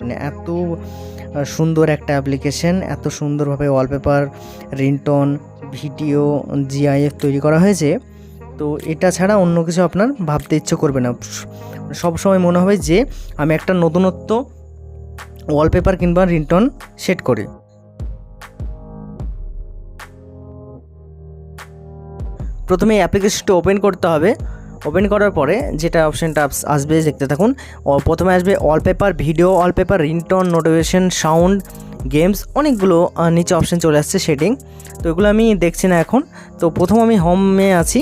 মানে এত সুন্দর একটা অ্যাপ্লিকেশন, এত সুন্দরভাবে ওয়ালপেপার, রিংটোন, ভিডিও, জিআইএফ তৈরি করা হয়েছে। তো এটা ছাড়া অন্য কিছু আপনার ভাবতে ইচ্ছে করবে না। সব সময় মনে হবে যে আমি একটা নতুনত্ব ওয়ালপেপার কিংবা রিংটোন সেট করি। প্রথমে অ্যাপ্লিকেশনটা ওপেন করতে হবে। ওপেন করার পরে যেটা অপশানটা আসবে দেখতে থাকুন। প্রথমে আসবে wallpaper, video wallpaper, ringtone, notification, sound, games, অনেকগুলো নিচে অপশান চলে আসছে সেটিং। তো এগুলো আমি দেখছি না এখন। তো প্রথম আমি হোমে আছি।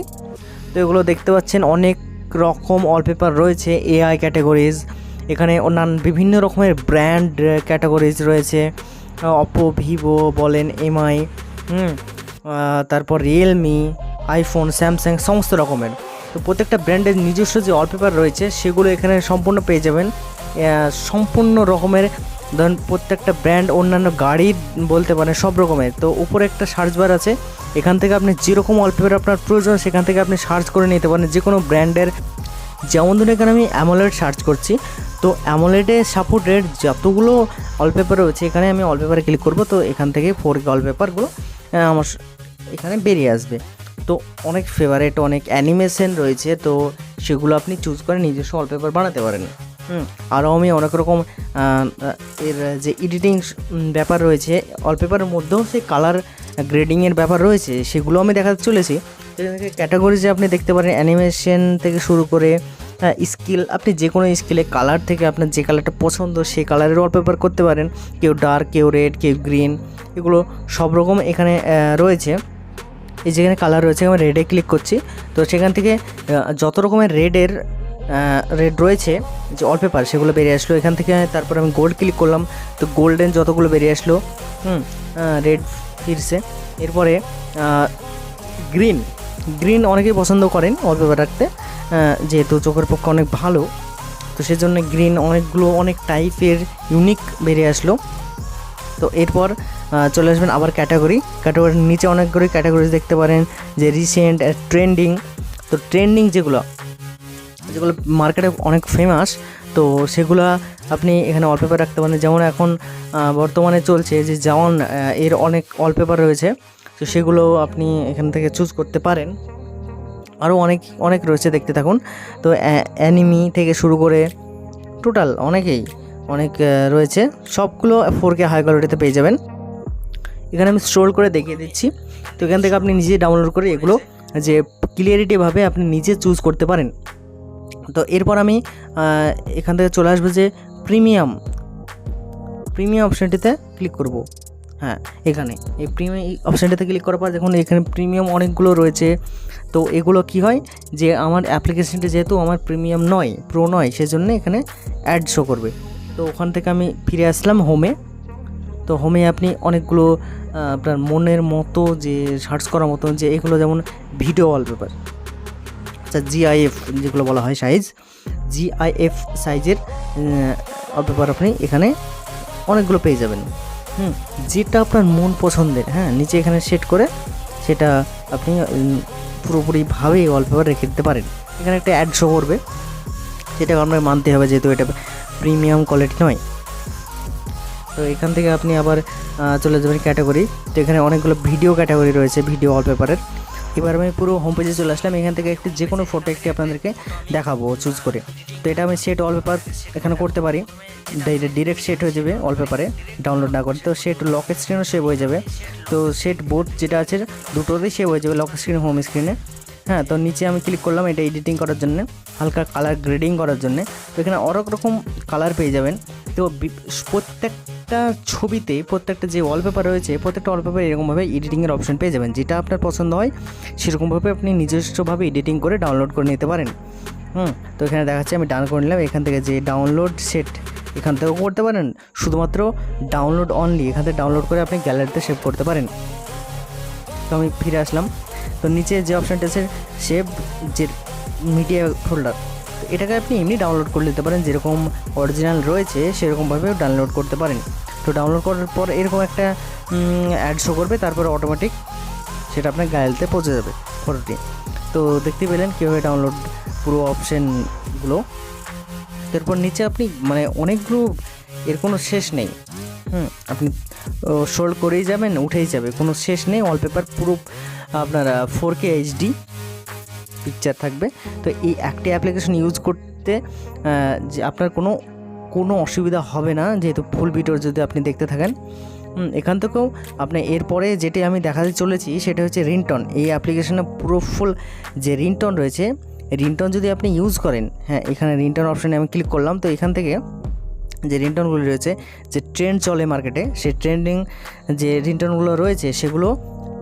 তো এগুলো দেখতে পাচ্ছেন অনেক রকম ওয়ালপেপার রয়েছে, এআই ক্যাটাগরিজ, এখানে অন্যান্য বিভিন্ন রকমের ব্র্যান্ড ক্যাটাগরিজ রয়েছে, অপো, ভিভো বলেন, এমআই, তারপর রিয়েলমি, আইফোন, স্যামসাং, সমস্ত রকমের। তো প্রত্যেকটা ব্র্যান্ডের নিজস্ব যে ওয়ালপেপার রয়েছে সেগুলো এখানে সম্পূর্ণ পেয়ে যাবেন, সম্পূর্ণ রকমের। ধরুন প্রত্যেকটা ব্র্যান্ড, অন্যান্য গাড়ির বলতে পারেন, সব রকমের। তো উপরে একটা সার্চ বার আছে, এখান থেকে আপনি যেরকম ওয়ালপেপার আপনার প্রয়োজন সেখান থেকে আপনি সার্চ করে নিতে পারেন যে কোনো ব্র্যান্ডের। যেমন ধরুন এখানে আমি অ্যামোলেড সার্চ করছি, তো অ্যামোলেডে সাপোর্টেড যতগুলো ওয়ালপেপার রয়েছে এখানে আমি ওয়ালপেপারে ক্লিক করব। তো এখান থেকে 4K ওয়ালপেপারগুলো আমার এখানে বেরিয়ে আসবে। তো অনেক ফেভারেট, অনেক অ্যানিমেশন রয়েছে, তো সেগুলো আপনি চুজ করে নিজস্ব ওয়ালপেপার বানাতে পারেন। আরও আমি অনেক রকম এর যে এডিটিং ব্যাপার রয়েছে ওয়ালপেপারের মধ্যেও সেই কালার গ্রেডিংয়ের ব্যাপার রয়েছে, সেগুলো আমি দেখাতে চলেছি। ক্যাটাগরি যে আপনি দেখতে পারেন অ্যানিমেশন থেকে শুরু করে স্কিল, আপনি যে কোনো স্কিলে কালার থেকে আপনার যে কালারটা পছন্দ সেই কালারের ওয়ালপেপার করতে পারেন। কেউ ডার্ক, কেউ রেড, কেউ গ্রিন, এগুলো সব রকম এখানে রয়েছে। এই যেখানে কালার রয়েছে আমি রেডে ক্লিক করছি, তো সেখান থেকে যত রকমের রেড রয়েছে যে ওয়ালপেপার সেগুলো বেরিয়ে আসলো এখান থেকে। তারপর আমি গোল্ড ক্লিক করলাম, তো গোল্ডেন যতগুলো বেরিয়ে আসলো, রেড ফিরছে। এরপরে গ্রিন অনেকেই পছন্দ করেন ওয়ালপেপার রাখতে, যেহেতু চোখের পক্ষে অনেক ভালো, তো সেজন্য গ্রিন অনেকগুলো অনেক টাইপের ইউনিক বেরিয়ে আসলো। তো এরপর চলে আসবেন আবার ক্যাটাগরির নিচে অনেকগুলো ক্যাটাগরি দেখতে পারেন, যে রিসেন্ট, ট্রেন্ডিং। তো ট্রেন্ডিং যেগুলো মার্কেটে অনেক ফেমাস, তো সেগুলো আপনি এখানে ওয়ালপেপার রাখতে পারেন। যেমন এখন বর্তমানে চলছে যে যেমন এর অনেক ওয়ালপেপার রয়েছে, তো সেগুলো আপনি এখান থেকে চুজ করতে পারেন। আরও অনেক রয়েছে, দেখতে থাকুন। তো অ্যানিমি থেকে শুরু করে টোটাল অনেক রয়েছে, সবগুলো 4K হাই কোয়ালিটিতে পেয়ে যাবেন। এখানে আমি স্ক্রল করে দেখিয়ে দিচ্ছি। তো এখান থেকে আপনি নিজে ডাউনলোড করে এগুলো যে ক্লিয়ারিটিভাবে আপনি নিজে চুজ করতে পারেন। তো এরপর আমি এখান থেকে চলে আসবো যে প্রিমিয়াম অপশানটিতে ক্লিক করব। হ্যাঁ, এখানে এই প্রিমিয়াম অপশানটাতে ক্লিক করার পর দেখুন এখানে প্রিমিয়াম অনেকগুলো রয়েছে। তো এগুলো কি হয় যে আমার অ্যাপ্লিকেশনটা যেহেতু আমার প্রিমিয়াম নয়, প্রো নয়, সেজন্য এখানে অ্যাড শো করবে। তো ওখান থেকে আমি ফিরে আসলাম হোমে। তো হোমে আপনি অনেকগুলো আপনার মনের মতো যে সার্চ করার মতো, যে এগুলো যেমন ভিডিও ওয়ালপেপার, আচ্ছা জিআইএফ যেগুলো বলা হয় জিআইএফ সাইজের ওয়ালপেপার আপনি এখানে অনেকগুলো পেয়ে যাবেন। যেটা আপনার মন পছন্দের, নিচে এখানে সেট করে সেটা আপনি পুরোপুরিভাবে ওয়ালপেপার রেখে দিতে পারেন। এখানে একটা অ্যাড শো করবে, সেটা আপনাকে মানতে হবে যেহেতু এটা প্রিমিয়াম কোয়ালিটি নয়। তো এখান থেকে আপনি আবার চলে যাবেন ক্যাটাগরি। তো এখানে অনেকগুলো ভিডিও ক্যাটাগরি রয়েছে, ভিডিও ওয়ালপেপারের। এবার আমি পুরো হোম পেজে চলে আসলাম। এখান থেকে একটি যে কোনো ফটো একটি আপনাদেরকে দেখাবো চুজ করে। তো এটা আমি সেট ওয়ালপেপার এখানে করতে পারি, ডিরেক্ট সেট হয়ে যাবে ওয়ালপেপারে ডাউনলোড না করে। তো সেট লক স্ক্রিনও সেভ হয়ে যাবে। তো সেট বোথ যেটা আছে দুটোতেই সেভ হয়ে যাবে, লক স্ক্রিন, হোম স্ক্রিনে। তো নিচে আমি ক্লিক করলাম এটা এডিটিং করার জন্য, হালকা কালার গ্রেডিং করার জন্য। তো এখানে অনেক রকম কালার পেয়ে যাবেন। তো প্রত্যেকটা ছবিতে, প্রত্যেকটা যে ওয়ালপেপার রয়েছে, প্রত্যেকটা ওয়ালপেপার এরকমভাবে এডিটিংয়ের অপশন পেয়ে যাবেন। যেটা আপনার পছন্দ হয় সেরকমভাবে আপনি নিজস্বভাবে এডিটিং করে ডাউনলোড করে নিতে পারেন। তো এখানে দেখাচ্ছে আমি ডাউনলোড করে নিলাম। এখান থেকে যে ডাউনলোড সেট এখান থেকেও করতে পারেন, শুধুমাত্র ডাউনলোড অনলি এখান থেকে ডাউনলোড করে আপনি গ্যালারিতে সেভ করতে পারেন। তো আমি ফিরে আসলাম। তো নিচে যে অপশানটা আছে সেভ যে মিডিয়া ফোল্ডার, এটাকে আপনি এমনি ডাউনলোড করে নিতে পারেন, যেরকম অরিজিনাল রয়েছে সেরকমভাবেও ডাউনলোড করতে পারেন। তো ডাউনলোড করার পর এরকম একটা অ্যাড শো করবে, তারপরে অটোমেটিক সেটা আপনার গ্যালারিতে পৌঁছে যাবে ফটোটি। তো দেখতে পেলেন কীভাবে ডাউনলোড পুরো অপশানগুলো। তারপর নিচে আপনি অনেকগুলো এর কোনো শেষ নেই। আপনি স্ক্রল করেই যাবেন, উঠেই যাবে, কোনো শেষ নেই। ওয়ালপেপার পুরো আপনার 4K HD পিকচার থাকবে। তো এই একটি অ্যাপ্লিকেশন ইউজ করতে যে আপনার কোনো অসুবিধা হবে না, যেহেতু ফুল ভিডিও যদি আপনি দেখতে থাকেন। এখান থেকেও আপনি এরপরে যেটি আমি দেখাতে চলেছি সেটা হচ্ছে রিংটোন। এই অ্যাপ্লিকেশনে পুরো ফুল যে রিংটোন রয়েছে, রিংটোন যদি আপনি ইউজ করেন, এখানে রিংটোন অপশানে আমি ক্লিক করলাম। তো এখান থেকে যে রিংটোনগুলো রয়েছে, যে ট্রেন্ড চলে মার্কেটে, সেই ট্রেন্ডিং যে রিংটোনগুলো রয়েছে সেগুলো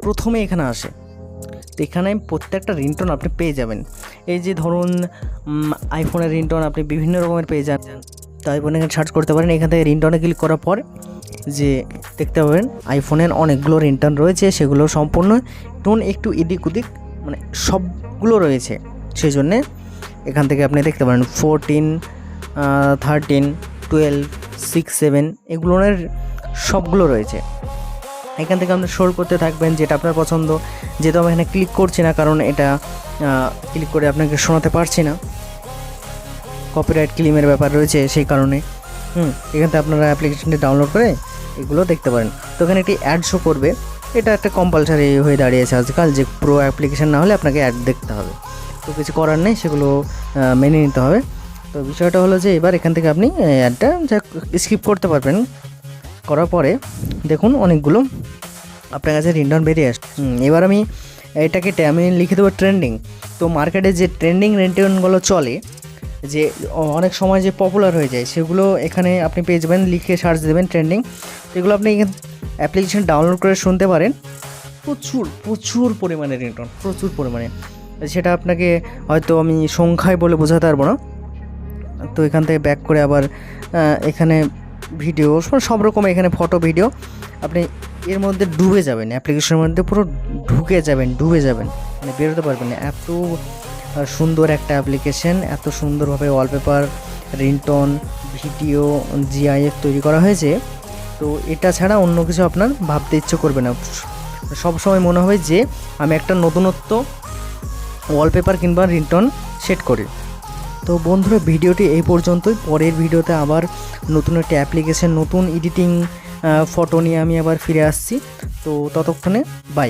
প্রথমে এখানে আসে। তো এখানে প্রত্যেকটা রিংটোন আপনি পেয়ে যাবেন। এই যে ধরুন আইফোনের রিংটোন আপনি বিভিন্ন রকমের পেয়ে যান। তো আইফোনে এখানে সার্চ করতে পারেন। এখান থেকে রিংটোনে ক্লিক করার পর যে দেখতে পাবেন আইফোনের অনেকগুলো রিংটোন রয়েছে, সেগুলো সম্পূর্ণ টোন একটু এদিক ওদিক মানে সবগুলো রয়েছে। সেই জন্যে এখান থেকে আপনি দেখতে পারেন 14, 13, 12, 6, 7 এগুলোর সবগুলো রয়েছে। এখান থেকে আপনি স্ক্রল করতে থাকবেন যেটা আপনার পছন্দ। যেহেতু আমি এখানে ক্লিক করছি না, কারণ এটা ক্লিক করে আপনাকে শোনাতে পারছি না, কপিরাইট ক্লেমের ব্যাপার রয়েছে, সেই কারণে এখান থেকে আপনারা অ্যাপ্লিকেশনটি ডাউনলোড করে এগুলো দেখতে পারেন। তো এখানে একটি অ্যাড শো করবে, এটা একটা কম্পালসারি হয়ে দাঁড়িয়েছে আজকাল, যে প্রো অ্যাপ্লিকেশন না হলে আপনাকে অ্যাড দেখতে হবে। তো কিছু করার নেই, সেগুলো মেনে নিতে হবে। তো বিষয়টা হলো যে এবার এখান থেকে আপনি অ্যাডটা স্কিপ করতে পারবেন। করার পরে দেখুন অনেকগুলো আপনার কাছে রিংটোন বেরিয়ে আসছে। এবার আমি এটাকে আমি লিখে দেবো ট্রেন্ডিং। তো মার্কেটে যে ট্রেন্ডিং রিংটোনগুলো চলে, যে অনেক সময় যে পপুলার হয়ে যায়, সেগুলো এখানে আপনি পেয়ে যাবেন। লিখে সার্চ দেবেন ট্রেন্ডিং। তো এগুলো আপনি এখানে অ্যাপ্লিকেশন ডাউনলোড করে শুনতে পারেন। প্রচুর পরিমাণে রিংটোন, প্রচুর পরিমাণে। সেটা আপনাকে হয়তো আমি সংখ্যায় বলে বোঝাতে পারবো না। তো এখান থেকে ব্যাক করে আবার এখানে ভিডিও, সব রকম এখানে ফটো ভিডিও, আপনি এর মধ্যে ডুবে যাবেন, অ্যাপ্লিকেশনের মধ্যে পুরো ডুবে যাবেন, মানে বেরোতে পারবেন না। এত সুন্দর একটা অ্যাপ্লিকেশন, এত সুন্দরভাবে ওয়ালপেপার, রিংটোন, ভিডিও, জিআইএফ তৈরি করা হয়েছে। তো এটা ছাড়া অন্য কিছু আপনার ভাবতে ইচ্ছে করবে না। সবসময় মনে হবে যে আমি একটা নতুনত্ব ওয়ালপেপার কিংবা রিংটোন সেট করি। তো বন্ধুরা, ভিডিওটি এই পর্যন্তই। পরের ভিডিওতে আবার নতুন একটা অ্যাপ্লিকেশন, নতুন এডিটিং ফটো নিয়ে আমি আবার ফিরে আসছি। তো ততক্ষণে বাই।